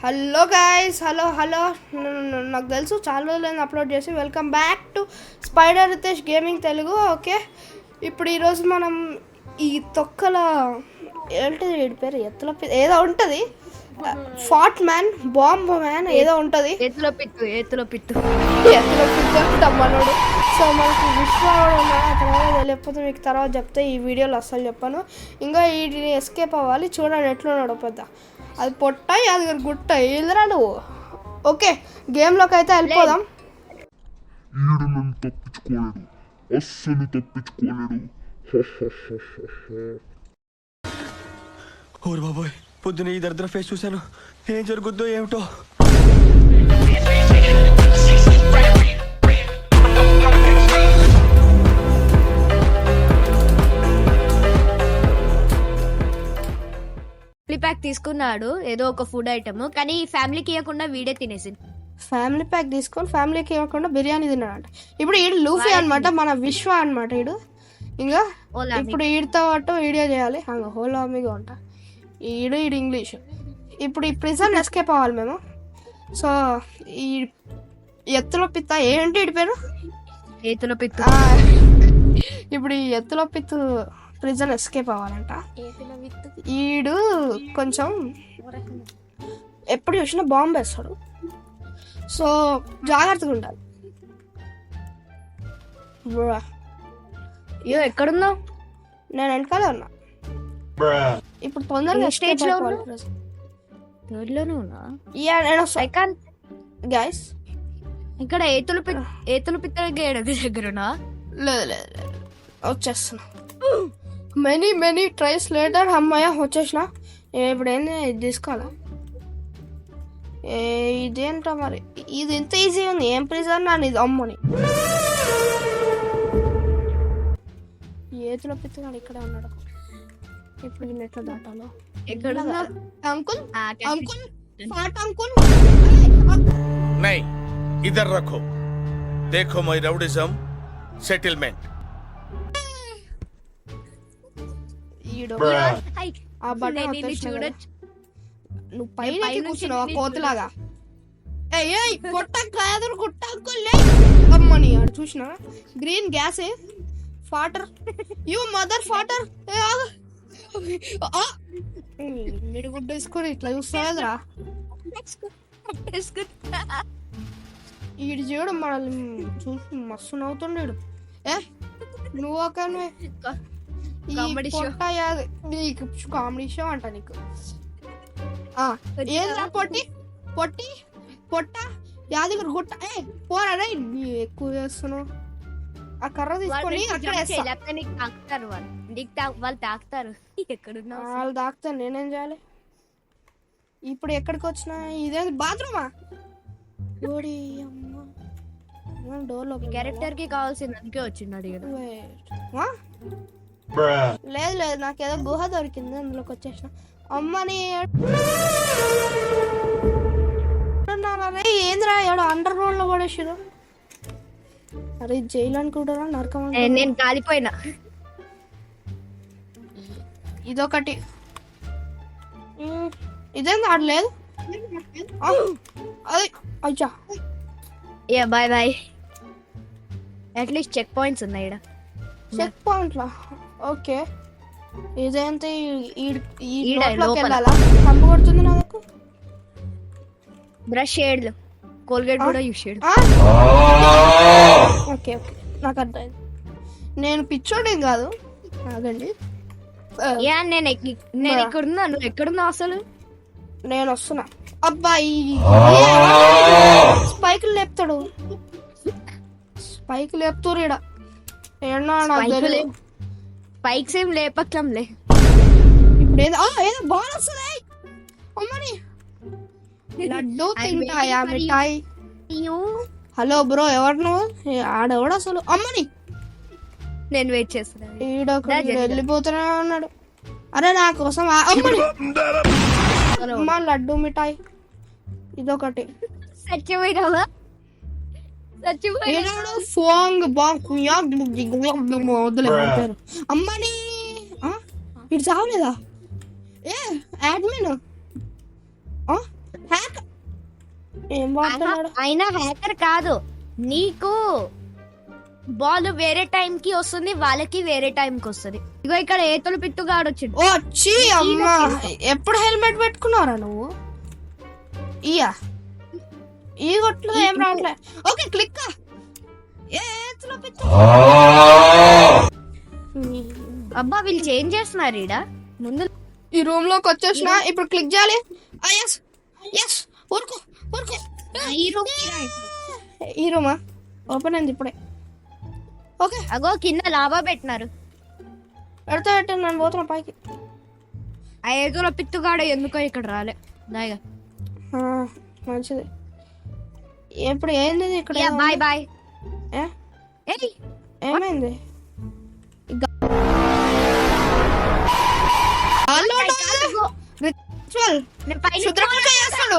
Hello guys, hello నాకు తెలుసు చాలా రోజులైంది అప్లోడ్ చేసి. Welcome back to spider Ritesh gaming Telugu. Okay, ఇప్పుడు ఈరోజు మనం ఈ తొక్కల ఏంటిది వీడి పేరు ఎత్తుల ఏదో ఉంటుంది, ఫాట్ మ్యాన్, బాంబ్ మ్యాన్ ఏదో ఉంటుంది, ఎత్తులో పిత్తు మనోడు. సో మనకు విశ్వాడు ఉన్నాడు, అతను తెలియకపోతే మీకు తర్వాత చెప్తే, ఈ వీడియోలో అస్సలు చెప్పాను. ఇంకా వీటిని ఎస్కేప్ అవ్వాలి. చూడండి ఎట్లున్నాడు పెద్ద, అది పొట్టాయి, అది గుట్ట ఏదిరా నువ్వు. ఓకే, గేమ్లోకి అయితే వెళ్ళిపోదాం. ఈడు నన్ను తప్పించుకోలేడు, అస్సలు తప్పించుకోలేడు. ఓరు బాబోయ్, పొద్దున ఈ దరిద్ర ఫేస్ చూశాను. ఏం జరుగుద్దో ఏమిటో. ప్యాక్ తీసుకున్నాడు ఏదో ఒక ఫుడ్ ఐటమ్, కానీ ఫ్యామిలీకి ఇవ్వకుండా వీడే తినేసింది. ఫ్యామిలీ ప్యాక్ తీసుకొని ఫ్యామిలీకి ఇవ్వకుండా బిర్యానీ తిన్నాడంట. ఇప్పుడు ఈడు లూఫీ అనమాట, మన విశ్వ అనమాట ఈడు. ఇంకా ఇప్పుడు ఈడితో పాటు వీడియో చేయాలి. హోలామిగా ఉంటా ఈడు ఇంగ్లీష్. ఇప్పుడు ఈ ప్రిజన్ ఎస్కేప్ అవ్వాలి మేము. సో ఈ ఎత్తులో పిత్త ఏంటి వీడి పేరు, ఎత్తులో పిత్తు. ఇప్పుడు ఈ ఎత్తులో పిత్తు ప్రిజన్ ఎస్కేప్ అవ్వాలంట. ఈడు కొంచెం ఎప్పుడు చూసినా బాంబు వేస్తాడు, సో జాగ్రత్తగా ఉండాలి. ఎక్కడున్నావు? నేను వెనకాలే ఉన్నా. ఇప్పుడు తొందరగా స్టేజ్ లో ఉన్నా. గైస్ ఇక్కడ ఏతులు పిత్త దగ్గరున్నా. లేదు వచ్చేస్తున్నా. మెనీ ట్రైస్ లేటర్ అమ్మాయ వచ్చేసిన. ఇప్పుడు ఏంది ఇది తీసుకోవాలా? ఇదేంటో మరి, ఇది ఎంత ఈజీ ఉంది. ఏం ప్రిజన్ అని ఇది అమ్మని. ఏతులో పిత్తగాడు ఇక్కడే ఉన్నాడు. ఇప్పుడు నేను ఎట్లా దాటాలో? ఎక్కడ అంకుల్ ఫాట్ అంకుల్ नहीं, इधर रखो. देखो माय राउडिज्म सेटलमेंट. ఆ బటన్ చూడొచ్చు. నువ్వు పైన కూర్చున్నావా కోతలాగా? అమ్మని ఆడు చూసినా green gas father, you mother father. మిడిగుడ్డ వేసుకొని ఇట్లా చూస్తారా? ఈడు చూడు మనల్ని చూసి మస్తు నవ్వుతుండేడు. నువ్వు ఒక కామెడీ షో అంట నీకు. ఏంద్రా పొట్ట యాదగిరి గుట్ట పోరా నీ ఎక్కువ చేస్తున్నావు. ఆ కర్ర తీసుకొని వాళ్ళు తాకుతారు. ఎక్కడున్నా వాళ్ళు తాకుతారు, నేనేం చేయాలి? ఇప్పుడు ఎక్కడికి వచ్చినా ఇదేంటి బాత్రూమా? డోర్ లో క్యారెక్టర్ కి కావాల్సింది అందుకే వచ్చిండు. లేదు నాకేదో గుహ దొరికింది, అందులోకి వచ్చేసిన. అమ్మని ఏంద్రా ఎవడో అండర్ గ్రౌండ్ లో పడేసారు. అరే జైలు అనుకుంటారా నరకం? నేను కాలిపోయినా. ఇదొకటి, ఇదేంది ఆడలేదు. అది అచ్చా బాయ్. అట్లీస్ట్ చెక్ పాయింట్స్ ఉన్నాయి ఇక్కడ. చెక్ పాయింట్లా? ఓకే, ఇదేంత లోపల కంపు కొడుతుంది నాకు. బ్రష్ షేడ్లు, కోల్గేట్ కూడా యూస్ చేయడు. ఓకే నాకు అర్థమైంది. నేను పిచ్చోడేం కాదు, ఆగండి. నేను ఇక్కడున్నా, నువ్వు ఎక్కడున్నా అసలు? నేను వస్తున్నా. అబ్బాయి స్పైకులు లేపుతాడు, స్పైకులు లేపుతారు ఈడ. స్పైక్స్ ఏం లేపక్కంలే. ఇప్పుడు ఏదో బాల్ వస్తుంది. అమ్మని లడ్డు తింటాయా మిఠాయి? హలో బ్రో, ఎవరు నువ్వు? ఆడెవడు అసలు? అమ్మని నేను వెయిట్ చేస్తున్నాను. ఈడొకటి వెళ్ళిపోతూనే ఉన్నాడు. అరే నా కోసం అమ్మని అమ్మా లడ్డు మిఠాయి ఇదొకటి. చచ్చిపోయినావా? ఫోంగ్ వదిలేరు. అమ్మని ఇటు చావలేదా? ఏ అడ్మిన్ హ్యాక్ ఏం వాడుతున్నాడు? అయినా హ్యాకర్ కాదు, నీకు బాల్ వేరే టైం కి వస్తుంది, వాళ్ళకి వేరే టైం కి వస్తుంది. ఇగో ఇక్కడ ఏతులు పిట్టుగాడు వచ్చిండు. ఓ చీ అమ్మా, ఎప్పుడు హెల్మెట్ పెట్టుకున్నారా నువ్వు? ఇయా ఈ కొట్లు ఏం రావట్లే. Okay click. అబ్బా వీళ్ళు చేంజ్ చేస్తున్నారు ఈడ. ముందు ఈ రూమ్ లోకి వచ్చేసిన, ఇప్పుడు క్లిక్ చేయాలి. ఎస్ ఎస్, ఊరుకో ఊరుకో. ఈ రూమా ఓపెన్ అయింది ఇప్పుడే. ఓకే అగో కింద లాభా పెట్టినారు. పెడతా పెట్టండి, నేను పోతున్నా పైకి. ఆ ఏతుల పిట్టుగాడు ఎందుకో ఇక్కడ రాలే. దాయిగా మంచిది. ఇప్పుడు ఏంది ఇక్కడ? Bye bye. ఏ? ఏమైంది? శుద్రపూజ చేస్తాడు.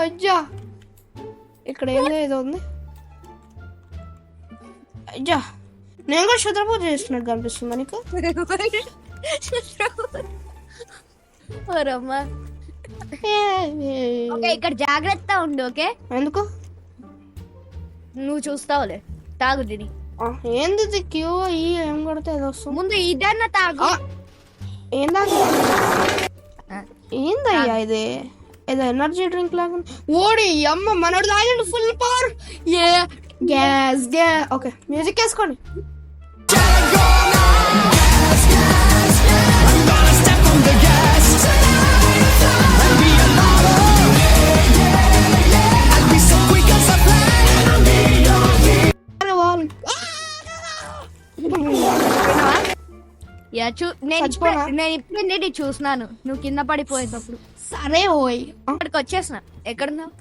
అజ్జా ఇక్కడ ఏందో ఏదో ఉంది. అజ్జా నేను కూడా శుద్రపూజ చేస్తున్నట్టు కనిపిస్తుందా నీకు? ఇక్కడ జాగ్రత్త ఉండు. ఓకే ఎందుకు? నువ్వు చూస్తావులే. తాగు దీని. ఏంది క్యూ ఈ ఏం కొడితే ఏదో వస్తుంది. ముందు ఇదన్నా తాగు. ఏందా ఏందయ్యా ఇది? ఏదో ఎనర్జీ డ్రింక్ లాగా. ఓడి అమ్మ మనోడు తాగండి ఫుల్ పవర్. ఏ గ్యాస్ గ్యాస్. ఓకే మ్యూజిక్ వేసుకోండి. నేను ఇప్పుడు చూసినాను నువ్వు కింద పడిపోయేటప్పుడు. సరే ఓయ్ ఇక్కడికి వచ్చేసిన. ఎక్కడున్నావు?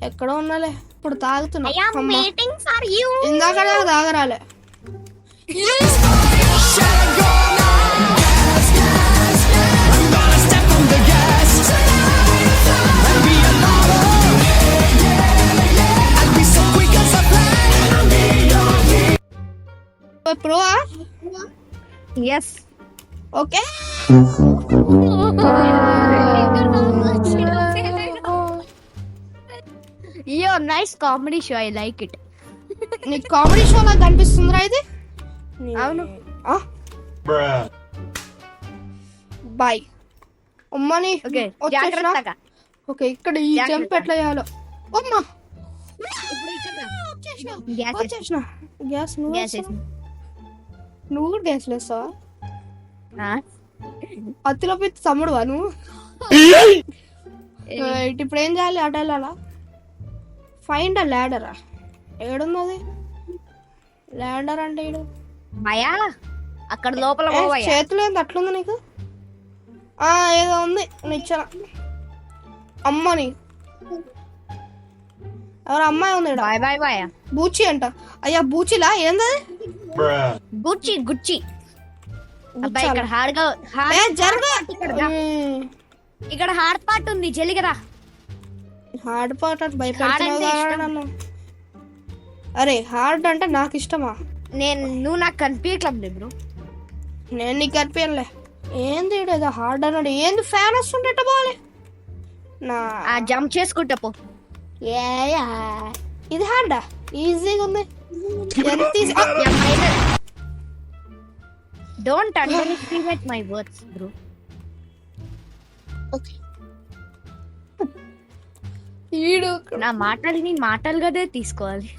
ఎక్కడో ఉన్నాలే. ఇప్పుడు తాగుతున్నా. ఇందాక తాగరాలే. Pro yes okay. Yo nice comedy show, I like it. నీకు కామెడీ షో లాగా కనిపిస్తుందిరా ఇది? అవును. బాయ్ అమ్మని. ఓకే జాగ్రత్తగా. ఓకే ఇక్కడ ఈ జంప్ ఎట్లా చేయాలో. అమ్మా వచ్చేసిన. గ్యాస్ నువ్వు కూడా గ్యాస్ లేస్తావా? అత్తిలో పెట్టి తమ్ముడువా నువ్వు? ఇప్పుడు ఏం చేయాలి? అటు వెళ్ళాలా? Find a ల్యాడరా? ఏడున్నది ల్యాడర్ అంటే? ఏడు భయా అక్కడ లోపల చేతులు ఏంది అట్లుంది నీకు? ఏదో ఉంది నిచ్చిన. అమ్మని ఎవరు అమ్మాయి ఉంది? Bye bye bye. బూచి అంట. అయ్యా బూచిలా ఏందది? గుచ్చి గుచ్చి. ఇక్కడ హార్డ్ ఇక్కడ హార్డ్ పార్ట్ ఉంది. జల్లిగరా. హార్డ్ పార్ట్ అంటే భయపడుతున్నావు. అరే హార్డ్ అంటే నాకు ఇష్టమా? నువ్వు నాకు కనిపించట్లేదు బ్రో. నేను నీకు కనిపించలే. ఏంది ఏదో హార్డ్ అన్నాడు. ఏంది ఫ్యాన్ వస్తుంటే పోవాలి నా జంప్ చేసుకుంటా పో. ఇది హార్డా? ఈజీగా ఉంది. Don't underestimate my words bro. Okay ఈడు నా మాటల్ని మాటలుగానే తీసుకోవాలి.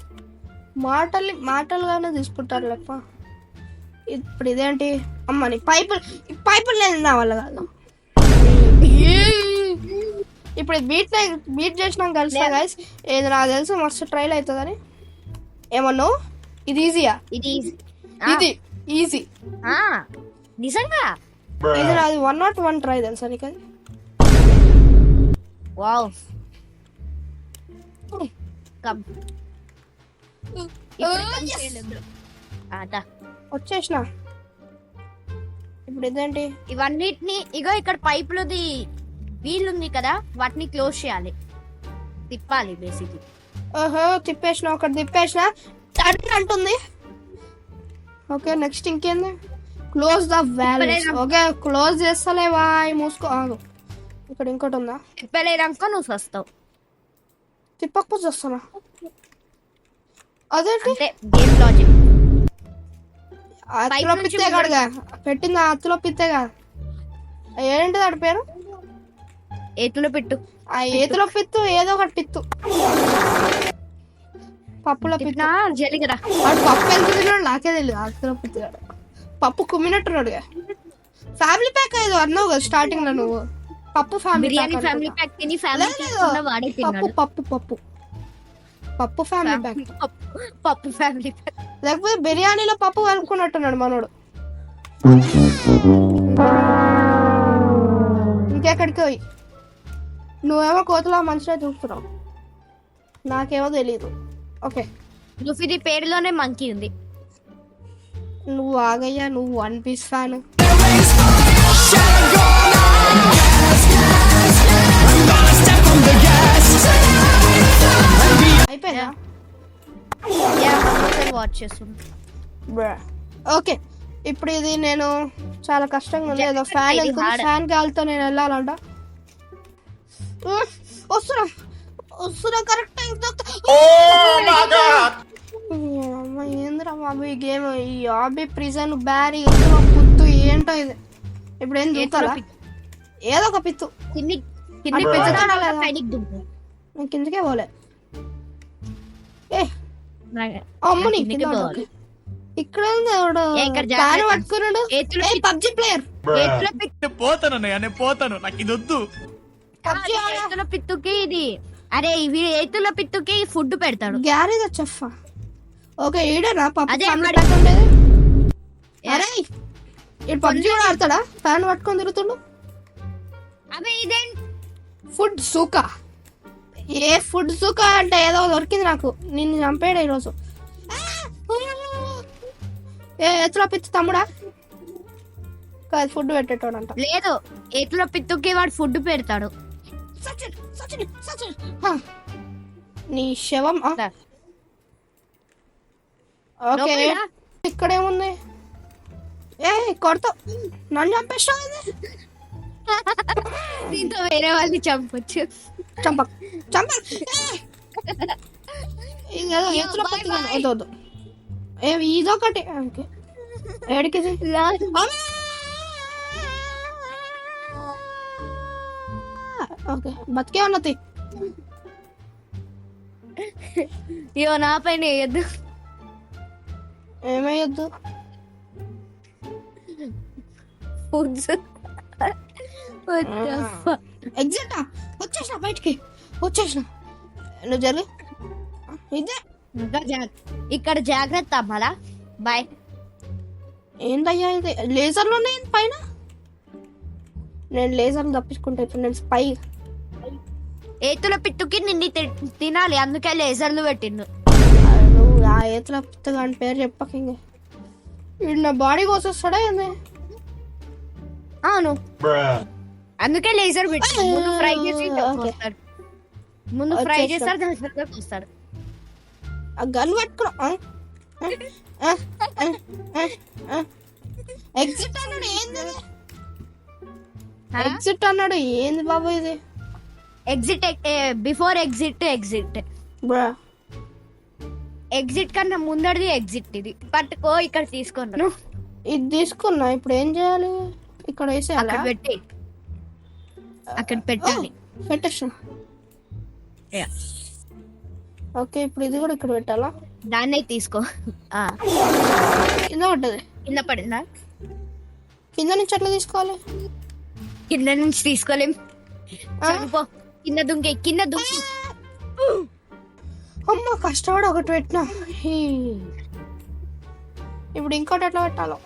మాటలుగానే తీసుకుంటారు లేప్ప. ఇప్పుడు ఇదేంటి? అమ్మని పైపులు లేదు నా వల్ల కాదు. ఇప్పుడు బీట్ చేసినాం కలిసా గైస్. ఏది నాకు తెలుసు మస్తు ట్రైల్ అవుతుందని. ఏమన్నా ఇది ఈజీయా? ఇది ఈజీ నిజంగా. ఇది నాది 101 ట్రై తెలుసా నీకు? అది వావ్. కమ్ వచ్చేసిన. ఇప్పుడు ఇదేంటి? ఇవన్నిటిని ఇగో ఇక్కడ పైపులది వీలుంది కదా, వాటిని క్లోజ్ చేయాలి, తిప్పాలి బేసిక్లీ. ఓహో తిప్పేసిన. ఒకటి తిప్పేసిన అంటుంది. ఓకే నెక్స్ట్ ఇంకేంది? Close the valves. Okay close చేస్తలే బాయ్. మూసుకో. ఇక్కడ ఇంకోటి ఉందా? తిప్పలేదనుకో నువ్వు వస్తావు. తిప్పకపోతే వస్తానా? అదేంటి అంటే గేమ్ లాజిక్. అత్తులో పిత్తే కాడుగా పెట్టింది, అత్తులో పిత్తేగా. ఏంటిది ఆడి పేరు? ఏతులో పెట్టు. ఆ ఏతులో పిత్తు ఏదో ఒకటి పిత్తు, పప్పులో పిత్తు. జరిగరా వాడు పప్పు ఎంత తిన్నాడు నాకే తెలియదు. అత్తులో పిత్తు పప్పు కుమ్మినట్టున్నాడు. ఫ్యామిలీ ప్యాక్ ఏదో అన్నావు కదా స్టార్టింగ్ లో నువ్వు. పప్పు బిర్యానీ ఫ్యామిలీ ప్యాక్ తిని ఫ్యామిలీ ప్యాక్ వాడే పప్పు తిన్నాడు. పప్పు పప్పు పప్పు ఫ్యామిలీ ప్యాక్, పప్పు ఫ్యామిలీ ప్యాక్. లేకపోతే బిర్యానీలో పప్పు కలుపుకున్నట్టున్నాడు మనోడు. ఇంకెక్కడికి పోయి నువ్వేమో కోతలో మంచిగా చూస్తున్నావు, నాకేమో తెలీదు. ఓకే లూఫీది పేరులోనే మంకీ ఉంది. నువ్వు ఆగయ్యా, నువ్వు వన్ పీస్ ఫ్యాన్. అయిపోయిందా? వాచ్ చేస్తుంది. ఓకే ఇప్పుడు ఇది నేను చాలా కష్టంగా ఉంది. ఏదో ఫ్యాన్ వెళ్తుంది, ఫ్యాన్ గాలితో నేను వెళ్ళాలంట. వస్తున్నా వస్తున్నా కరెక్ట్ టైం. ఏంద్రా బాబు ఈ గేమ్, ఈ ఆబీ ప్రిజన్ బ్యారీ పుత్తు ఏంటో ఇది. ఇప్పుడు ఏం దూకాలా? ఏదో ఒక పిత్తు. నేను కిందకే పోలే. ఏ అమ్మని ఇక్కడ పట్టుకున్నాడు పబ్జి ప్లేయర్. పోతాను నాకు ఇది వద్దు. ఏతుల పిత్తుకి ఇది, అరే ఇవి ఏతుల పిత్తుకి ఫుడ్ పెడతాడు. Garage chef. ఓకే ఈడనా అదే పప్పు ఉండేది. అరే ఇటు పబ్జి కూడా ఆడతాడా? ఫ్యాన్ పట్టుకొని తిరుగుతుండు. అవి ఇదేం ఫుడ్ సూకా? ఏ ఫుడ్ సూకా అంటే ఏదో దొరికింది నాకు. నిన్ను చంపాడు ఈరోజు. ఏ ఎత్తులో పిచ్చి తమ్ముడా కాదు, ఫుడ్ పెట్టేటోడంట. లేదు, ఏతుల పిత్తుకి వాడు ఫుడ్ పెడతాడు. నీ శవం. ఓకే ఇక్కడేముంది? ఏ కొడతావు, నన్ను చంపేస్తావు. దీంతో వేరే వాళ్ళని చంపొచ్చు. చంప చంప వద్దు. ఇదొకటి ఏడికి ఓకే బతికే ఉన్నది. అయ్యో నా పైన వేయద్దు. ఏమయ్యొద్దు? ఫుడ్స్ ఎగ్జిట్ వచ్చేసిన, బయటికి వచ్చేసిన. నువ్వు జరుగు. ఇదే ఇక్కడ జాగ్రత్త మళ్ళా. బాయ్. ఏంటయ్యా ఇది? లేజర్లు ఉన్నాయి పైన. నేను లేజర్లు తప్పించుకుంటా. ఇప్పుడు నేను స్పై. ఏతుల పిట్టుకి నిన్ను తినాలి, అందుకే లేజర్లు పెట్టిండు. నువ్వు ఆ ఏతుల పిత్తగా అని పేరు చెప్పక. ఇంక వీడు నా బాడీ కోసేస్తాడా ఏంది? అవును, అందుకే లేజర్ పెట్టి ముందు ఫ్రై చేసి వస్తాడు. ముందు ఫ్రై చేస్తారు, దాని తర్వాత వస్తాడు. ఆ గన్ పట్టుకున్నా. ఎగ్జిట్ అన్నాడు. ఏంది ఎగ్జిట్ అన్నాడు? ఏంది బాబు ఇది? Exit before exit exit exit కన్నా ముందడిది ఎగ్జిట్. ఇది పట్టుకో, ఇక్కడ తీసుకున్నాను. ఇది తీసుకున్నా. ఇప్పుడు ఏం చేయాలి? ఇక్కడ వేసే అక్కడ పెట్టి అక్కడ పెట్టాలి. పెట్టేసిన. ఓకే ఇప్పుడు ఇది కూడా ఇక్కడ పెట్టాలా? దాన్నే తీసుకో. కింద పడ్డది. కింద పడిందా? కింద నుంచి ఎట్లా తీసుకోవాలి? కింద నుంచి తీసుకోలేం. చనిపో. కింద దుంకి, కింద దుంకి. అమ్మ కష్టపడి ఒకటి పెట్టినా. ఇప్పుడు ఇంకోటి ఎట్లా పెట్టాలో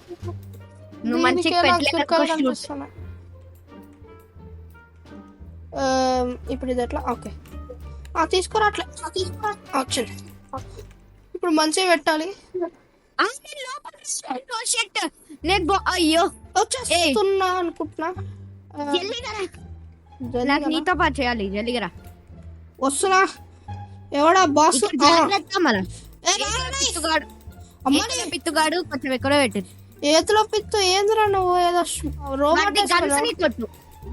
నువ్వు మంచిగా కనిపిస్తున్నా. ఇప్పుడు ఇది ఎట్లా? ఓకే తీసుకురా. అట్లా వచ్చింది. ఇప్పుడు మంచిగా పెట్టాలి. అయ్యో వచ్చేస్తున్నా అనుకుంటున్నా. నాకు నీతో పాటు చేయాలి. జల్లిగరా వస్తున్నా. ఎవడా బాస్? పిత్తుగాడు కొంచెం ఎక్కడో పెట్టింది. ఏతులో పిత్తు ఏందిరా నువ్వు? ఏదో రోబోట్ కొట్టు.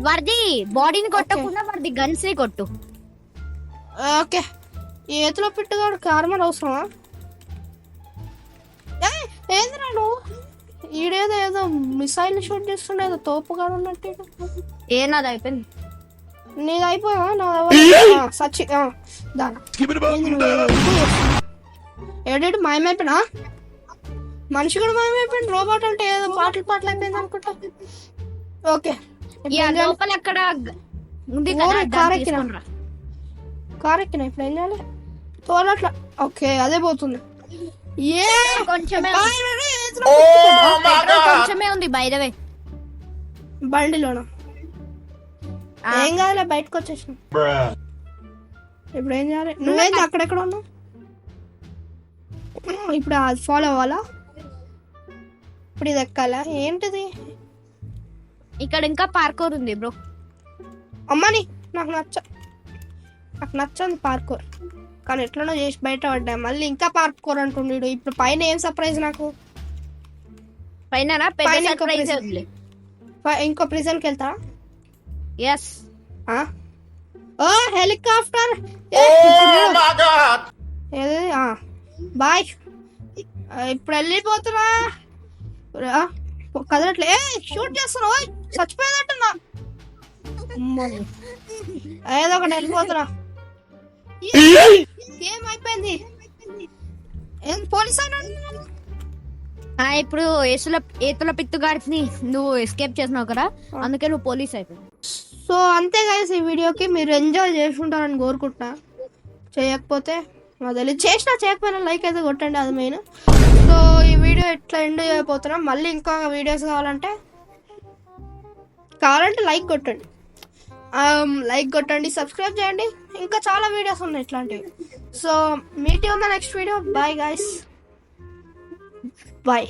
వాడిది బాడీని కొట్టకుండా వాడిది గన్స్ ని కొట్టు. ఓకే ఈ ఏతులో పిట్టుగాడు కార్మర్ అవసరమా? ఏందిరా నువ్వు ఈడేదో ఏదో మిసైల్ షూట్ చేస్తుండే ఏదో తోపుగా ఉన్నట్టు. నాది అయిపోయింది. నీది అయిపోయా? సచ్చి దాని ఏడేడు మాయమైపోయినా మనిషి కూడా మాయమైపోయింది. రోబోట్ అంటే ఏదో పాటలు అయిపోయింది అనుకుంటా. ఓకే లోపల అక్కడ ఉంది కదా, దాన్ని కార్ ఎక్కినా తీసుకొని రా. కార్ ఎక్కినా ఇప్పుడు ఏం చేయాలి? తోలట్లా. ఓకే అదే పోతుంది. కొంచెమే కొంచెమే ఉంది బై ద వే బండిలోన. ఏం కాదులే బయటకు వచ్చేసిన. ఇప్పుడు ఏం చేయాలి? నువ్వేంది అక్కడెక్కడ ఉన్నావు? ఇప్పుడు అది ఫాలో అవ్వాలా? ఇప్పుడు ఇది ఎక్కాలా? ఏంటిది? ఇక్కడ ఇంకా పార్కోర్ ఉంది బ్రో. అమ్మని నాకు నచ్చంది పార్కోర్, కానీ ఎట్లనో చేసి బయట పడ్డా. మళ్ళీ ఇంకా పార్కోర్ అంటుండీడు. ఇప్పుడు పైన ఏం సర్ప్రైజ్ నాకు? పైన ఇంకో ప్రిజన్కి వెళ్తా. ఎస్ ఓ హెలికాప్టర్ ఏది? బాయ్ ఇప్పుడు వెళ్ళిపోతున్నా. కదలట్లే. షూట్ చేస్తున్నా. చచ్చిపోయేదట్టున్నా. ఏదో ఒకటి వెళ్ళిపోతున్నా. ఏమైపోయింది? ఏం పోలీస్ అయినా? ఇప్పుడు ఏతుల పిత్తుగాడిని నువ్వు ఎస్కేప్ చేసినావు కదా, అందుకే నువ్వు పోలీస్ అయిపోయావు. సో అంతే గైస్, ఈ వీడియోకి మీరు ఎంజాయ్ చేసుకుంటారని కోరుకుంటున్నా. చేయకపోతే నాకు తెలియదు, చేసినా చేయకపోయినా లైక్ అయితే కొట్టండి, అది మెయిన్. సో ఈ వీడియో ఎట్లా ఎండ్ అయిపోతున్నాం. మళ్ళీ ఇంకా వీడియోస్ కావాలంటే లైక్ కొట్టండి, సబ్స్క్రైబ్ చేయండి. ఇంకా చాలా వీడియోస్ ఉన్నాయి ఇట్లాంటివి. So meet you on the next video. Bye guys, bye.